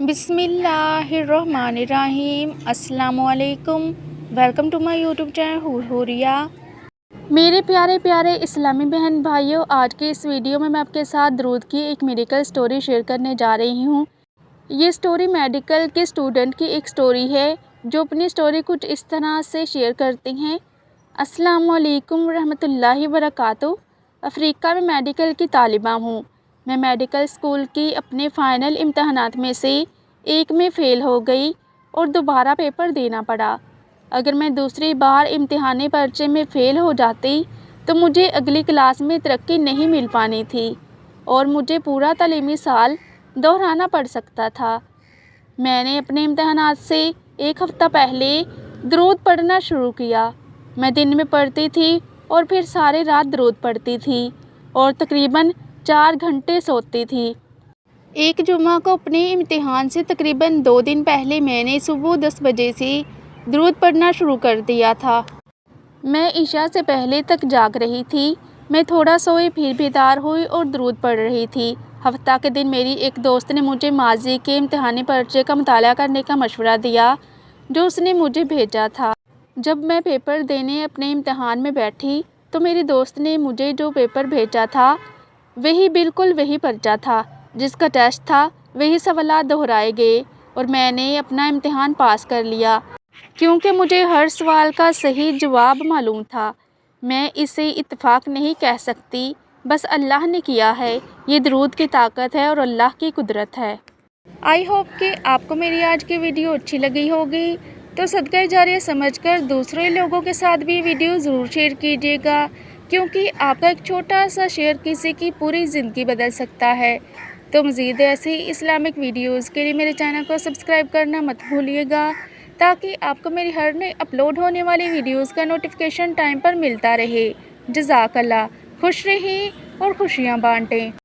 बिस्मिल्लाहिर्रहमानिर्रहीम। अस्सलामुअलैकुम। Welcome to my YouTube channel Huriya. मेरे प्यारे प्यारे इस्लामी बहन भाइयों, आज के इस वीडियो में मैं आपके साथ दरूद की एक मेडिकल स्टोरी शेयर करने जा रही हूँ। ये स्टोरी मेडिकल के स्टूडेंट की एक स्टोरी है जो अपनी स्टोरी कुछ इस तरह से शेयर करते हैं। अस्सलामुअलैकुम रहमतुल्लाहि वबरकातुहू। अफ्रीका में मेडिकल की तालिबा हूँ। मैं मेडिकल स्कूल की अपने फ़ाइनल इम्तहानात में से एक में फ़ेल हो गई और दोबारा पेपर देना पड़ा। अगर मैं दूसरी बार इम्तिहानी पर्चे में फ़ेल हो जाती तो मुझे अगली क्लास में तरक्की नहीं मिल पानी थी और मुझे पूरा तालीमी साल दोहराना पड़ सकता था। मैंने अपने इम्तहानात से एक हफ़्ता पहले दरूद पढ़ना शुरू किया। मैं दिन में पढ़ती थी और फिर सारी रात दरूद पढ़ती थी और तकरीबन 4 घंटे सोती थी। एक जुम्मा को अपने इम्तिहान से तकरीबन 2 दिन पहले मैंने सुबह 10 बजे से दरूद पढ़ना शुरू कर दिया था। मैं इशा से पहले तक जाग रही थी। मैं थोड़ा सोई फिर बेदार हुई और दरूद पढ़ रही थी। हफ्ता के दिन मेरी एक दोस्त ने मुझे माजी के इम्तिहानी पर्चे का मुताला करने का मशवरा दिया जो उसने मुझे भेजा था। जब मैं पेपर देने अपने इम्तिहान में बैठी तो मेरी दोस्त ने मुझे जो पेपर भेजा था वही बिल्कुल वही पर्चा था जिसका टेस्ट था। वही सवालात दोहराए गए और मैंने अपना इम्तिहान पास कर लिया क्योंकि मुझे हर सवाल का सही जवाब मालूम था। मैं इसे इत्तेफाक नहीं कह सकती, बस अल्लाह ने किया है। ये दरूद की ताकत है और अल्लाह की कुदरत है। आई होप कि आपको मेरी आज की वीडियो अच्छी लगी होगी, तो सदका जारिया समझकर दूसरे लोगों के साथ भी वीडियो ज़रूर शेयर कीजिएगा, क्योंकि आपका एक छोटा सा शेयर किसी की पूरी ज़िंदगी बदल सकता है। तो मज़ीद ऐसे इस्लामिक वीडियोज़ के लिए मेरे चैनल को सब्सक्राइब करना मत भूलिएगा, ताकि आपको मेरी हर नई अपलोड होने वाली वीडियोज़ का नोटिफिकेशन टाइम पर मिलता रहे। जज़ाकल्लाह। खुश रहें और खुशियाँ बाँटें।